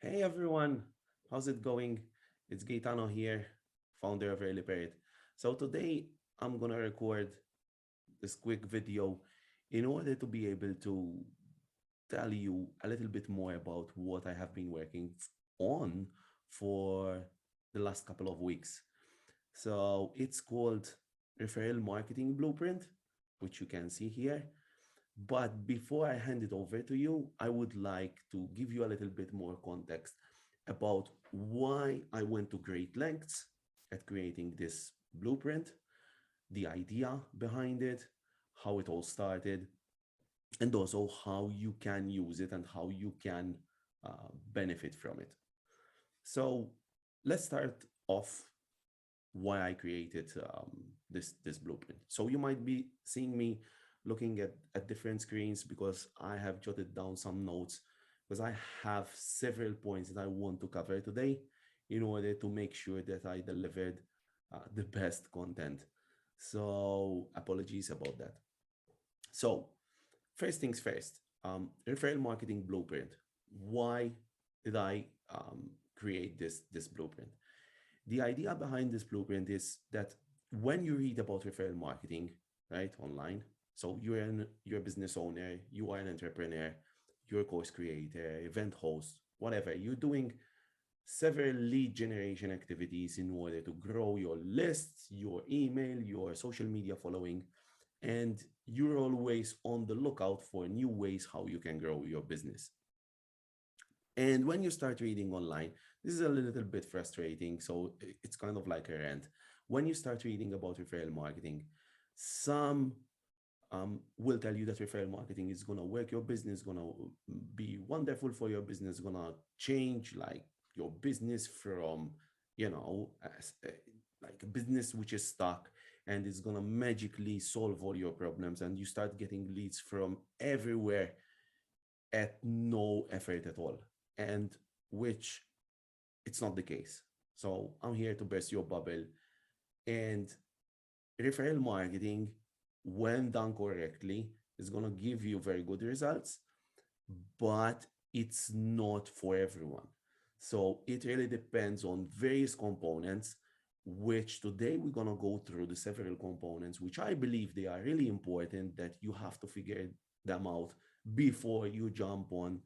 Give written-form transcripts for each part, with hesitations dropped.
Hey everyone, how's it going? It's Gaetano here, founder of Early Parrot. So today I'm gonna record this quick video in order to be able to tell you a little bit more about what I have been working on for the last couple of weeks. So it's called Referral Marketing Blueprint, which you can see here. But before I hand it over to you, I would like to give you a little bit more context about why I went to great lengths at creating this blueprint, the idea behind it, how it all started, and also how you can use it and how you can benefit from it. So let's start off why I created this blueprint. So you might be seeing me looking at different screens because I have jotted down some notes because I have several points that I want to cover today in order to make sure that I delivered the best content. So apologies about that. So first things first, referral marketing blueprint. Why did I create this blueprint? The idea behind this blueprint is that when you read about referral marketing, right, online, so you're a business owner, you are an entrepreneur, you're a course creator, event host, whatever, you're doing several lead generation activities in order to grow your lists, your email, your social media following, and you're always on the lookout for new ways how you can grow your business. And when you start reading online, this is a little bit frustrating. So it's kind of like a rant. When you start reading about referral marketing, some will tell you that referral marketing is going to work your business, going to be wonderful for your business, going to change like your business from, like a business which is stuck and it's going to magically solve all your problems. And you start getting leads from everywhere at no effort at all, and which it's not the case. So I'm here to burst your bubble. And referral marketing, when done correctly, is going to give you very good results, but it's not for everyone. So it really depends on various components, which today we're going to go through the several components, which I believe they are really important that you have to figure them out before you jump on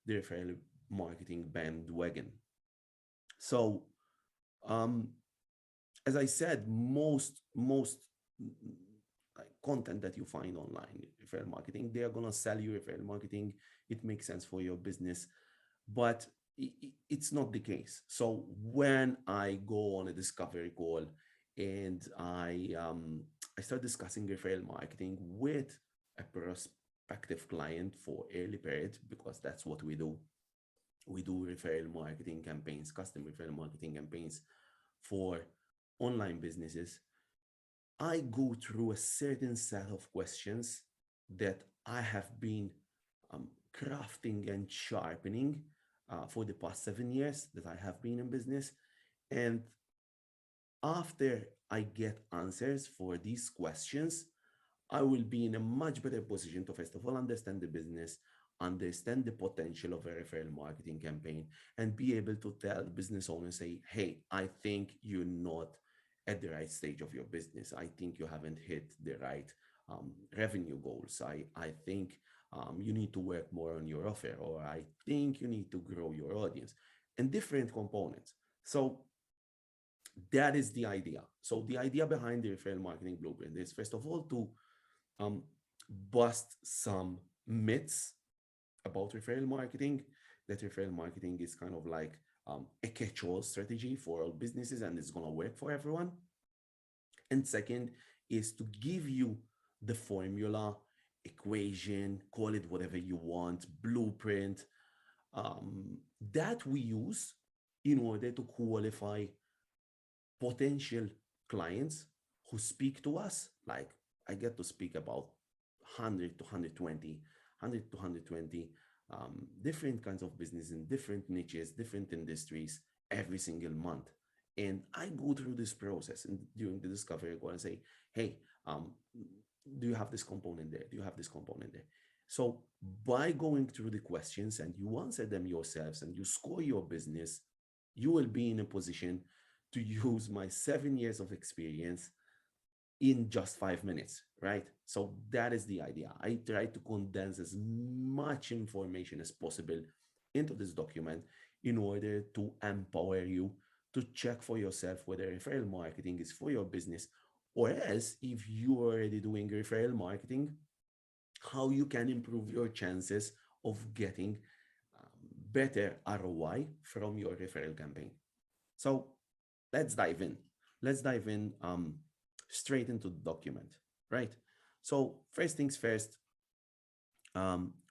the referral marketing bandwagon. So, um, as I said, most like content that you find online, referral marketing, they are gonna sell you referral marketing. It makes sense for your business, but it's not the case. So when I go on a discovery call and I start discussing referral marketing with a prospective client for early period, because that's what we do. We do referral marketing campaigns, custom referral marketing campaigns for online businesses. I go through a certain set of questions that I have been crafting and sharpening for the past 7 years that I have been in business. And after I get answers for these questions, I will be in a much better position to, first of all, understand the business, understand the potential of a referral marketing campaign, and be able to tell business owners, say, hey, I think you're not at the right stage of your business. I think you haven't hit the right revenue goals. I think you need to work more on your offer, or I think you need to grow your audience, and different components. So that is the idea. So the idea behind the referral marketing blueprint is, first of all, to um, bust some myths about referral marketing. That referral marketing is kind of like a catch-all strategy for all businesses and it's going to work for everyone. And second is to give you the formula, equation, call it whatever you want, blueprint, that we use in order to qualify potential clients who speak to us. Like I get to speak about 100 to 120, 100 to 120 different kinds of business in different niches, different industries every single month. And I go through this process and during the discovery, I go and say, hey, do you have this component there? Do you have this component there? So by going through the questions and you answer them yourselves and you score your business, you will be in a position to use my 7 years of experience in just 5 minutes, right? So that is the idea. I try to condense as much information as possible into this document in order to empower you to check for yourself whether referral marketing is for your business, or else if you're already doing referral marketing, how you can improve your chances of getting um, better ROI from your referral campaign. So let's dive in. Let's dive in straight into the document, right? So first things first,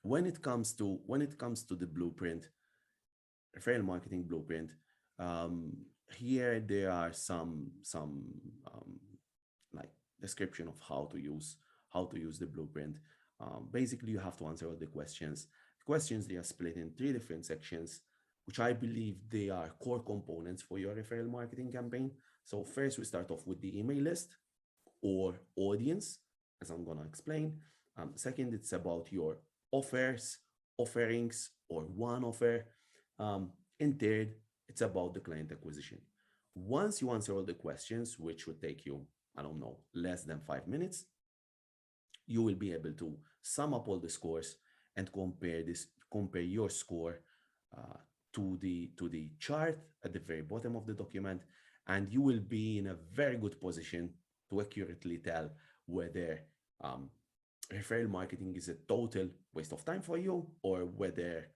when it comes to the blueprint, referral marketing blueprint, um, here there are some um, like description of how to use the blueprint. Basically, you have to answer all the questions. Questions, they are split in three different sections, which I believe they are core components for your referral marketing campaign. So first, we start off with the email list or audience, as I'm gonna explain. Second, it's about your offers, offerings, or one offer. And third, it's about the client acquisition. Once you answer all the questions, which would take you, I don't know, less than 5 minutes, you will be able to sum up all the scores and compare your score uh, to the chart at the very bottom of the document, and you will be in a very good position to accurately tell whether um, referral marketing is a total waste of time for you, or whether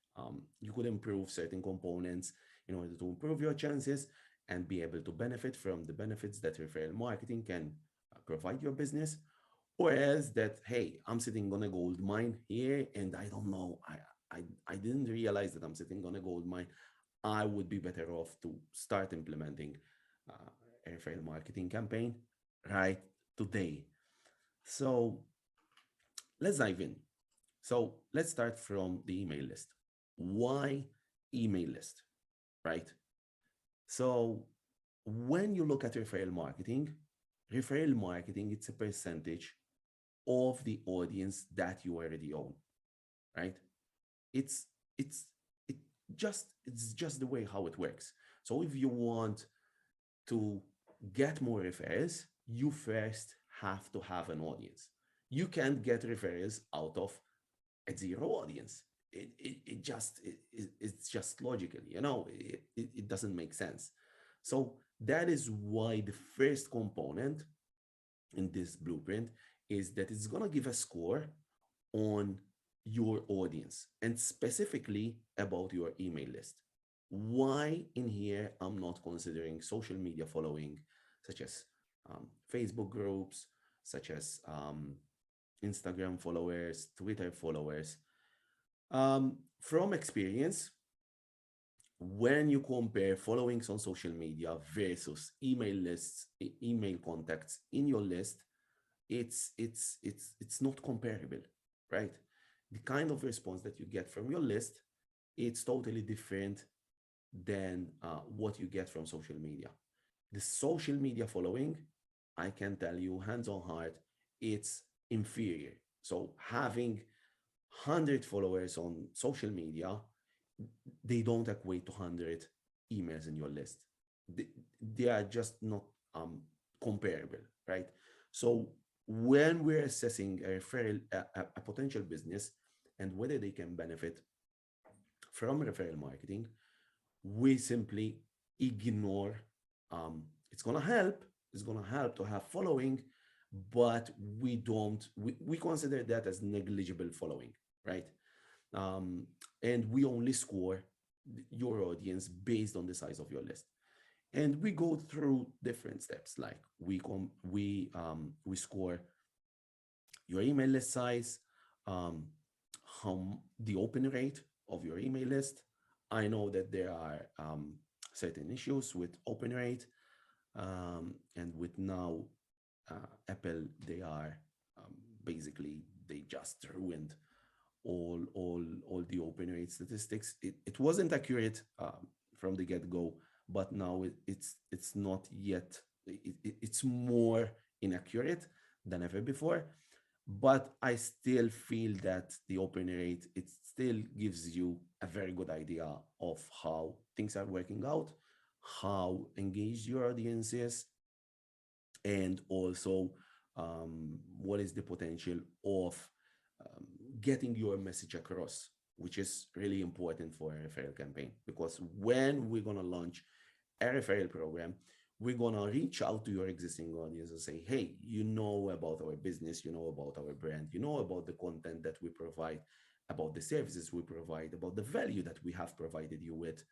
you could improve certain components in order to improve your chances and be able to benefit from the benefits that referral marketing can provide your business. Or else that, hey, I'm sitting on a gold mine here and I don't know, I didn't realize that I'm sitting on a gold mine. I would be better off to start implementing a referral marketing campaign right today. So let's dive in. So let's start from the email list. Why email list, right? So when you look at referral marketing, it's a percentage of the audience that you already own, right? It's it's it it's just the way how it works. So if you want to get more referrals, you first have to have an audience. You can't get referrals out of a zero audience. It's just logical, it doesn't make sense. So that is why the first component in this blueprint is that it's going to give a score on your audience and specifically about your email list. Why in here I'm not considering social media following, such as Facebook groups, such as Instagram followers, Twitter followers. From experience, when you compare followings on social media versus email lists, email contacts in your list, it's not comparable, right? The kind of response that you get from your list, it's totally different than what you get from social media. The social media following, I can tell you hands on heart, it's inferior. So having 100 followers on social media, they don't equate to 100 emails in your list. They are just not comparable, right? So when we're assessing a potential business and whether they can benefit from referral marketing, we simply ignore. It's gonna help. It's gonna help to have following, but we don't. We consider that as negligible following, right? Um, and we only score your audience based on the size of your list. And we go through different steps, like we score your email list size, um, how the open rate of your email list. I know that there are certain issues with open rate, and with now Apple, they are um, basically they just ruined all the open rate statistics. It wasn't accurate from the get go, but now it's not yet. It's more inaccurate than ever before. but I still feel that the open rate, it still gives you a very good idea of how things are working out, how engaged your audience is, and also what is the potential of um, getting your message across, which is really important for a referral campaign. Because when we're going to launch a referral program, we're going to reach out to your existing audience and say, hey, you know about our business, you know about our brand, you know about the content that we provide, about the services we provide, about the value that we have provided you with.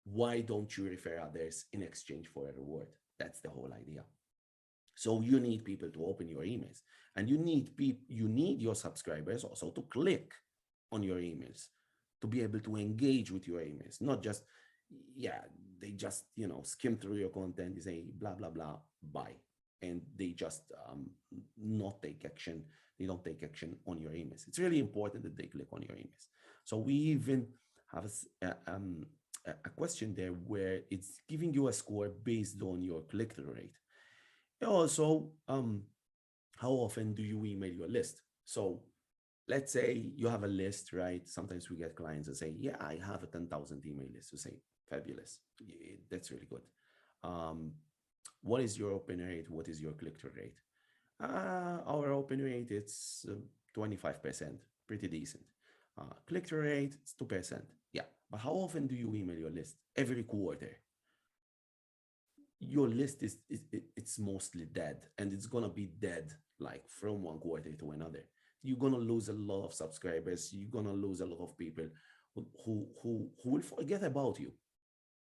Why don't you refer others in exchange for a reward? That's the whole idea. So you need people to open your emails, and you need your subscribers also to click on your emails, to be able to engage with your emails, not just, yeah, they just, skim through your content, they say blah blah blah, bye, and they just not take action. They don't take action on your emails. It's really important that they click on your emails. So we even have a question there where it's giving you a score based on your click-through rate. Also, how often do you email your list? So let's say you have a list, right? Sometimes we get clients that say, yeah, I have a 10,000 email list. To say, fabulous. That's really good. Um, what is your open rate? What is your click-through rate? Our open rate, it's 25%, pretty decent. Click-through rate, it's 2%. Yeah, but how often do you email your list? Every quarter. Your list it's mostly dead, and it's gonna be dead like from one quarter to another. You're gonna lose a lot of subscribers. You're gonna lose a lot of people who will forget about you,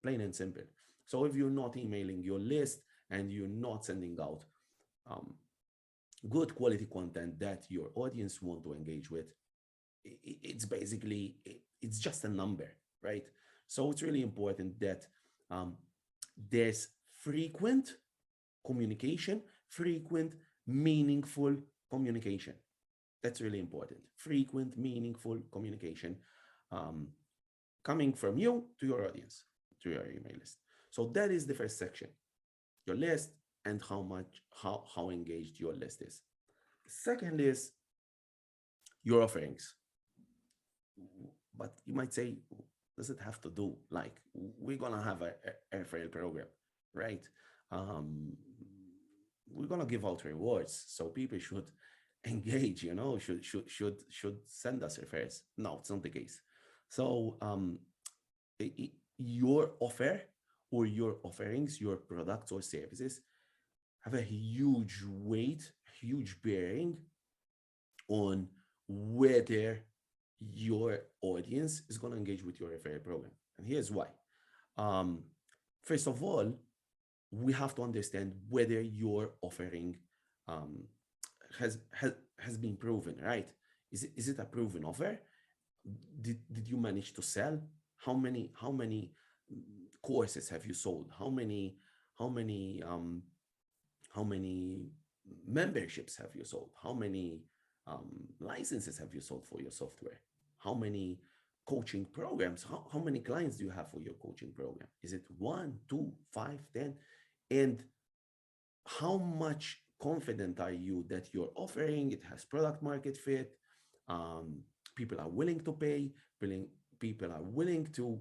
plain and simple. So if you're not emailing your list and you're not sending out um, good quality content that your audience want to engage with, it's basically it's just a number, right? So it's really important that um, there's frequent communication, frequent, meaningful communication. That's really important. Frequent, meaningful communication um, coming from you to your audience, to your email list. So that is the first section, your list and how engaged your list is. Second is your offerings. But you might say, does it have to do? Like, we're gonna have a referral program, right? Um, we're gonna give out rewards, so people should engage. Should send us referrals. No, it's not the case. So your offer or your offerings, your products or services have a huge weight, huge bearing on whether your audience is going to engage with your referral program. And here's why. Um, First of all, we have to understand whether your offering um, has been proven, right? Is it a proven offer? Did you manage to sell? How many courses have you sold? How many memberships have you sold? How many licenses have you sold for your software? How many coaching programs? How many clients do you have for your coaching program? Is it one, two, five, 10? And how much confident are you that you're offering it has product market fit? Um, People are willing to pay. People are willing to.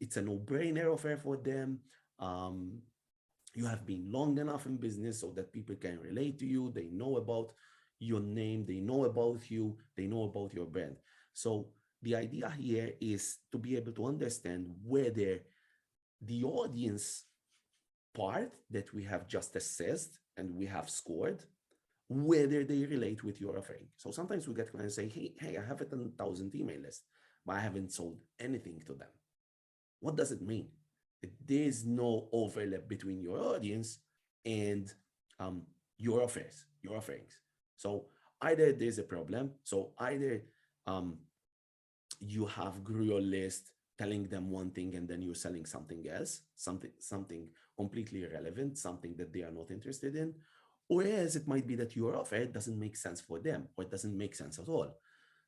It's a no-brainer offer for them. Um, you have been long enough in business so that people can relate to you. They know about your name, they know about you, they know about your brand. So the idea here is to be able to understand whether the audience part that we have just assessed and we have scored, whether they relate with your offering. So sometimes we get clients say, hey, I have a 10,000 email list, but I haven't sold anything to them. What does it mean? There's no overlap between your audience and um, your offerings. So either there's a problem. So either um, you have grew your list telling them one thing and then you're selling something else, something completely irrelevant, something that they are not interested in. Or else it might be that your offer doesn't make sense for them or it doesn't make sense at all.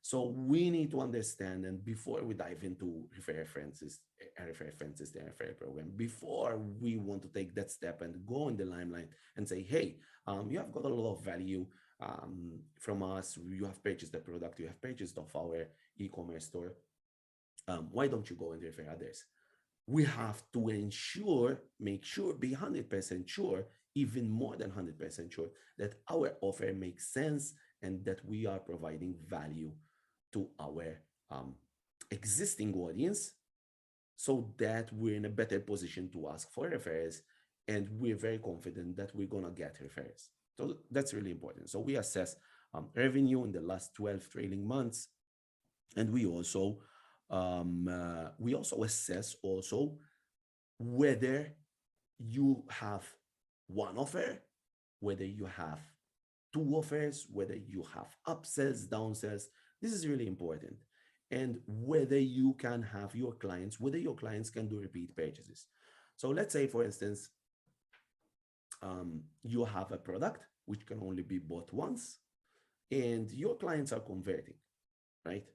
So we need to understand, and before we dive into references, the referral program, before we want to take that step and go in the limelight and say, hey, you have got a lot of value. from us, you have purchased the product, you have purchased of our e-commerce store. Why don't you go and refer others? We have to make sure, be 100% sure, even more than 100% sure, that our offer makes sense and that we are providing value to our existing audience, so that we're in a better position to ask for referrals, and we're very confident that we're going to get referrals. So that's really important. So we assess revenue in the last 12 trailing months, and we also assess also whether you have one offer, whether you have two offers, whether you have upsells, downsells. This is really important. And whether you can have your clients, whether your clients can do repeat purchases. So let's say, for instance, you have a product which can only be bought once, and your clients are converting, right?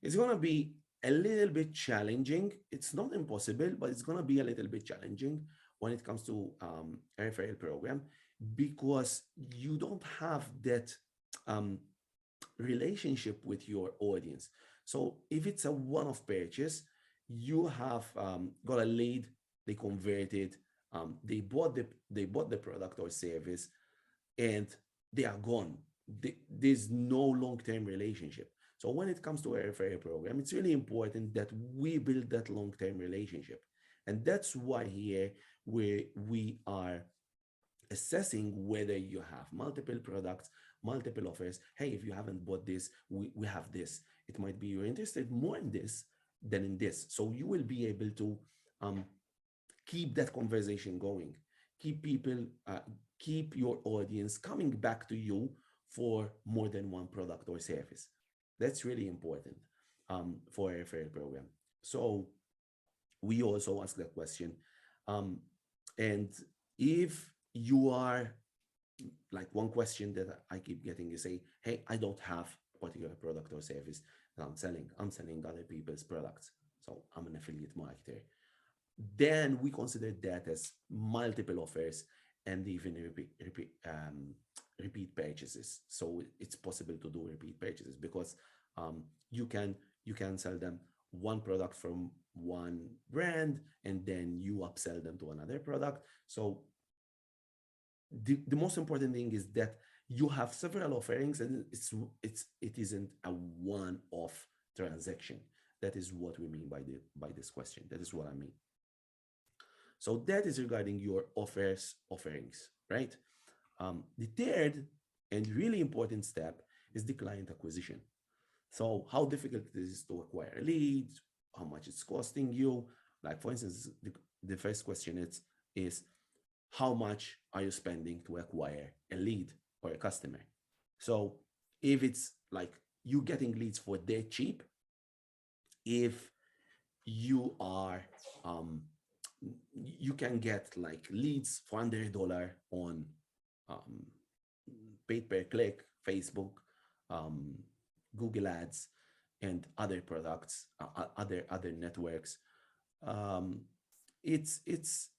It's going to be a little bit challenging. It's not impossible, but it's going to be a little bit challenging when it comes to a referral program, because you don't have that relationship with your audience. So if it's a one-off purchase, you have got a lead, they converted, they bought the product or service, and they are gone. There's no long-term relationship. So when it comes to a referral program, it's really important that we build that long-term relationship. And that's why here we are assessing whether you have multiple products, multiple offers. Hey, if you haven't bought this, we have this. It might be you're interested more in this than in this. So you will be able to keep that conversation going, keep your audience coming back to you for more than one product or service. That's really important for a referral program. So we also ask that question. And if you are, like, one question that I keep getting is, say, hey, I don't have a particular product or service that I'm selling. I'm selling other people's products. So I'm an affiliate marketer. Then we consider that as multiple offers and even repeat purchases. So it's possible to do repeat purchases, because you can sell them one product from one brand, and then you upsell them to another product. So the most important thing is that you have several offerings, and it isn't a one-off transaction. That is what we mean by this question. That is what I mean. So that is regarding your offerings, right? The third and really important step is the client acquisition. So how difficult it is to acquire leads, how much it's costing you. Like, for instance, the first question is how much are you spending to acquire a lead or a customer? So if it's like you getting leads for dirt cheap, if you are you can get like leads for under $1 on paid per click, Facebook, Google Ads, and other products, other networks. It's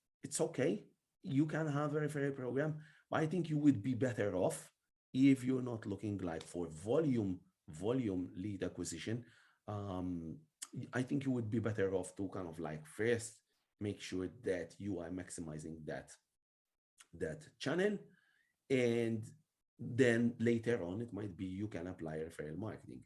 okay. You can have a referral program, but I think you would be better off if you're not looking like for volume lead acquisition. I think you would be better off to kind of like first make sure that you are maximizing that channel, and then later on it might be you can apply referral marketing.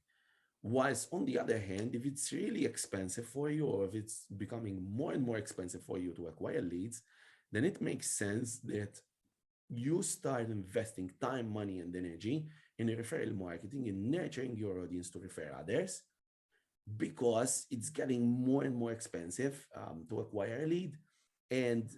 Whilst on the other hand, if it's really expensive for you, or if it's becoming more and more expensive for you to acquire leads, then it makes sense that you start investing time, money, and energy in referral marketing, in nurturing your audience to refer others, because it's getting more and more expensive to acquire a lead. And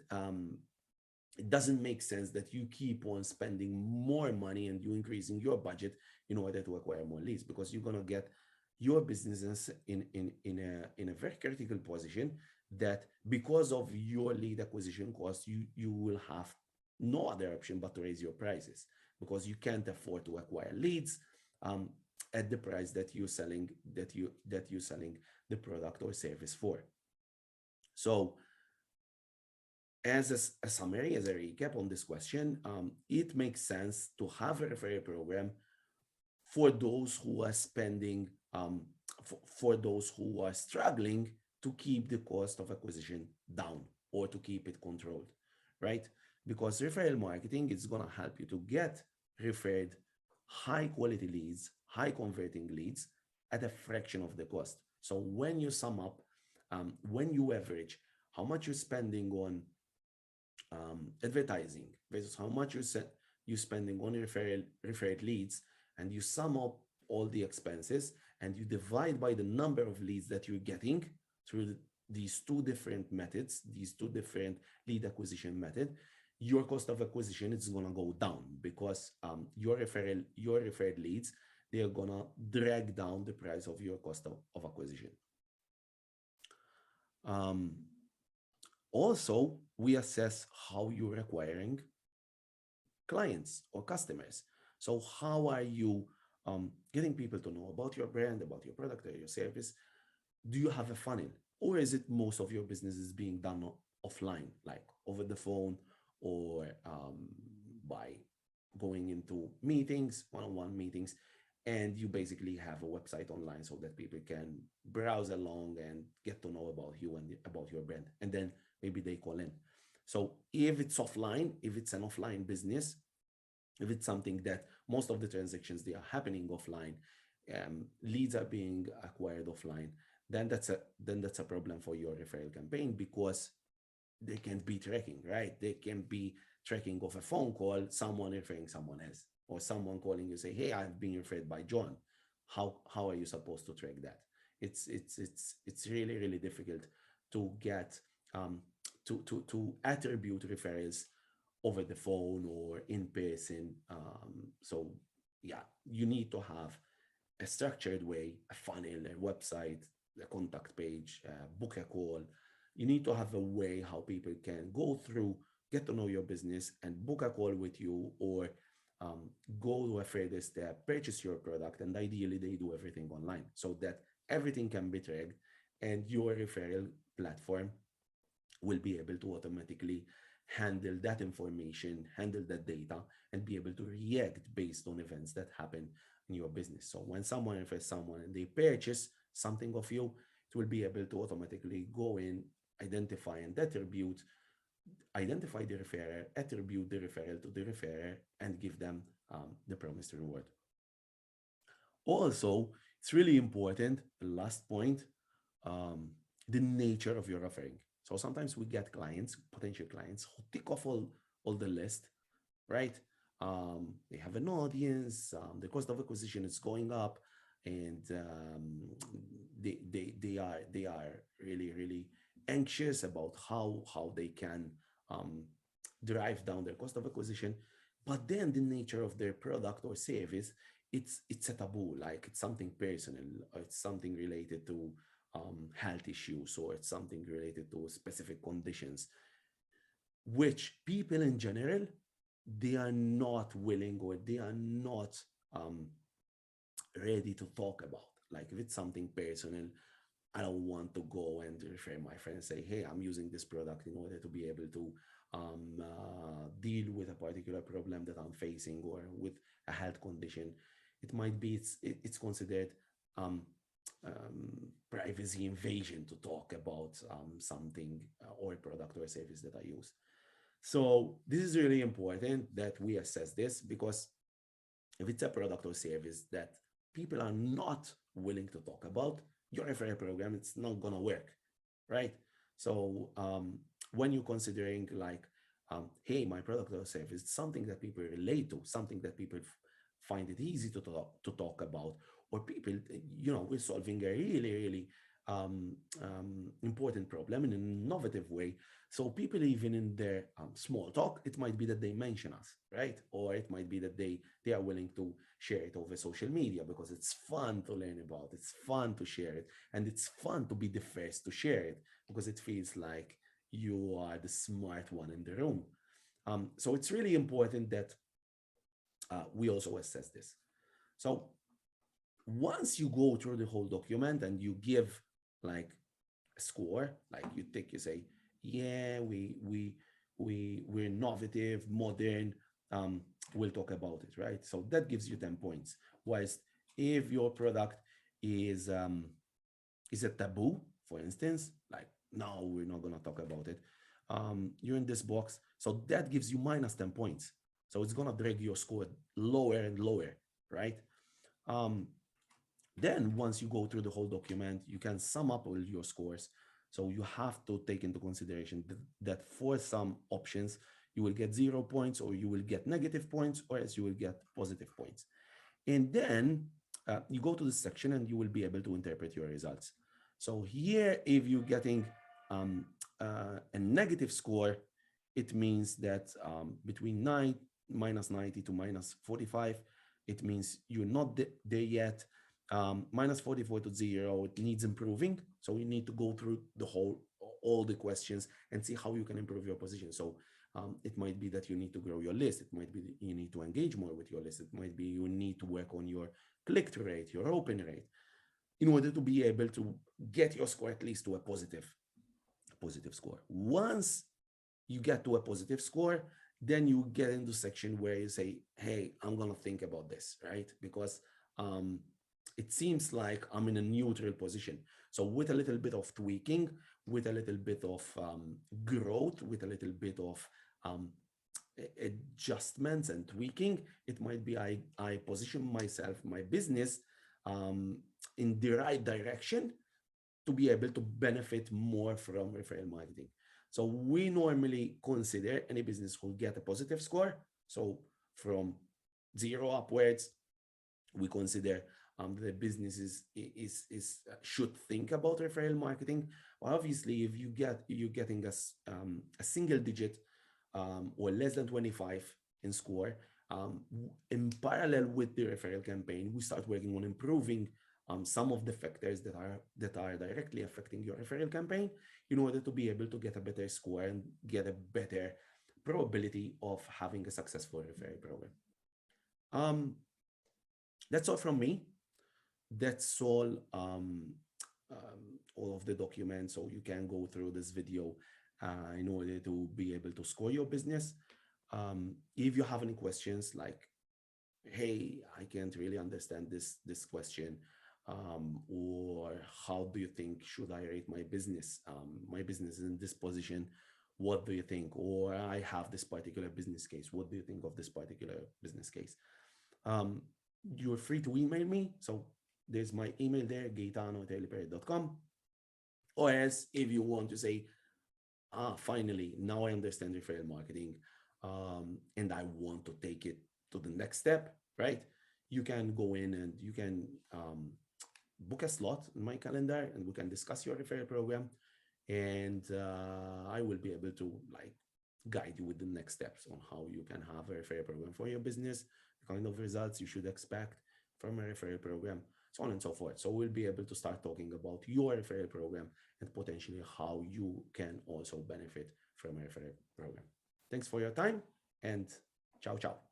it doesn't make sense that you keep on spending more money and you increasing your budget in order to acquire more leads, because you're going to get your business in a very critical position, that because of your lead acquisition cost, you will have no other option but to raise your prices, because you can't afford to acquire leads at the price that you're selling the product or service for. So as a summary, as a recap on this question, it makes sense to have a referral program for those who are spending, for those who are struggling to keep the cost of acquisition down or to keep it controlled, right? Because referral marketing is going to help you to get referred high quality leads, high converting leads at a fraction of the cost. So when you sum up, when you average how much you're spending on advertising versus how much you spending on referred leads, and you sum up all the expenses and you divide by the number of leads that you're getting through these two different methods, these two different lead acquisition method, your cost of acquisition is going to go down because your referred leads, they are going to drag down the price of your cost of acquisition. um, Also, we assess how you're acquiring clients or customers. So how are you getting people to know about your brand, about your product or your service? Do you have a funnel, or is it most of your business is being done offline, like over the phone, or by going into meetings, one-on-one meetings, and you basically have a website online so that people can browse along and get to know about you and about your brand, and then maybe they call in. So if it's offline, if it's an offline business, if it's something that most of the transactions they are happening offline, leads are being acquired offline, then that's a problem for your referral campaign, because they can't be tracking, right? They can be tracking of a phone call, someone referring someone else, or someone calling you say, "Hey, I've been referred by John." How are you supposed to track that? It's really really difficult to get to attribute referrals over the phone or in person. So yeah, you need to have a structured way, a funnel, a website, a contact page, book a call. You need to have a way how people can go through, get to know your business, and book a call with you, or go to a further step, purchase your product, and ideally they do everything online so that everything can be tracked, and your referral platform will be able to automatically handle that information, handle that data, and be able to react based on events that happen in your business. So when someone refers someone and they purchase something of you, it will be able to automatically go in, identify and attribute, identify the referrer, attribute the referral to the referrer, and give them the promised reward. Also, it's really important, the last point, um, the nature of your offering. So sometimes we get clients, potential clients, who tick off all the list, right? They have an audience, the cost of acquisition is going up, and they are really really anxious about how they can um, drive down their cost of acquisition. But then the nature of their product or service, it's a taboo, like it's something personal, or it's something related to health issues, or it's something related to specific conditions, which people in general, they are not willing, or they are not um, ready to talk about. Like if it's something personal, I don't want to go and refer my friend and say, "Hey, I'm using this product in order to be able to deal with a particular problem that I'm facing, or with a health condition." It might be it's considered um, privacy invasion to talk about something or a product or a service that I use. So this is really important that we assess this, because if it's a product or service that people are not willing to talk about, your referral program, it's not gonna work, right? So when you're considering like, hey, my product or service, something that people relate to, something that people find it easy to talk about, or people, we're solving a really, really important problem in an innovative way. So people, even in their small talk, it might be that they mention us, right? Or it might be that they are willing to share it over social media, because it's fun to learn about, it's fun to share it, and it's fun to be the first to share it, because it feels like you are the smart one in the room. So it's really important that we also assess this. So once you go through the whole document and you give like a score, like you say, yeah, we're innovative, modern. We'll talk about it, right? So that gives you 10 points. Whilst if your product is is a taboo, for instance, like no, we're not gonna talk about it. You're in this box, so that gives you minus 10 points. So it's gonna drag your score lower and lower, right? Um, then once you go through the whole document, you can sum up all your scores. So you have to take into consideration that for some options, you will get 0 points, or you will get negative points, or else you will get positive points. And then you go to this section and you will be able to interpret your results. So here, if you're getting um, a negative score, it means that between 90 to minus 45, it means you're not there yet. Minus 44 to 0, it needs improving. So you need to go through all the questions and see how you can improve your position. So it might be that you need to grow your list. It might be you need to engage more with your list. It might be you need to work on your click-through rate, your open rate, in order to be able to get your score at least to a positive score. Once you get to a positive score, then you get into section where you say, hey, I'm gonna think about this, right? Because it seems like I'm in a neutral position. So with a little bit of tweaking, with a little bit of growth, with a little bit of um, adjustments and tweaking, it might be I position myself, my business, in the right direction to be able to benefit more from referral marketing. So we normally consider any business who get a positive score. So from 0 upwards, we consider the businesses should think about referral marketing. Well, obviously, if you're getting a single digit or less than 25 in score, in parallel with the referral campaign, we start working on improving some of the factors that are directly affecting your referral campaign in order to be able to get a better score and get a better probability of having a successful referral program. That's all from me. That's all of the documents. So you can go through this video in order to be able to score your business. If you have any questions like, hey, I can't really understand this question, or how do you think should I rate my business? My business is in this position. What do you think? Or I have this particular business case. What do you think of this particular business case? You're free to email me. So there's my email there, gaetano@earlyperiod.com. Or else, if you want to say, finally, now I understand referral marketing, and I want to take it to the next step, right? You can go in and you can book a slot in my calendar, and we can discuss your referral program. And I will be able to guide you with the next steps on how you can have a referral program for your business, the kind of results you should expect from a referral program, so on and so forth. So we'll be able to start talking about your referral program and potentially how you can also benefit from a referral program. Thanks for your time, and ciao, ciao.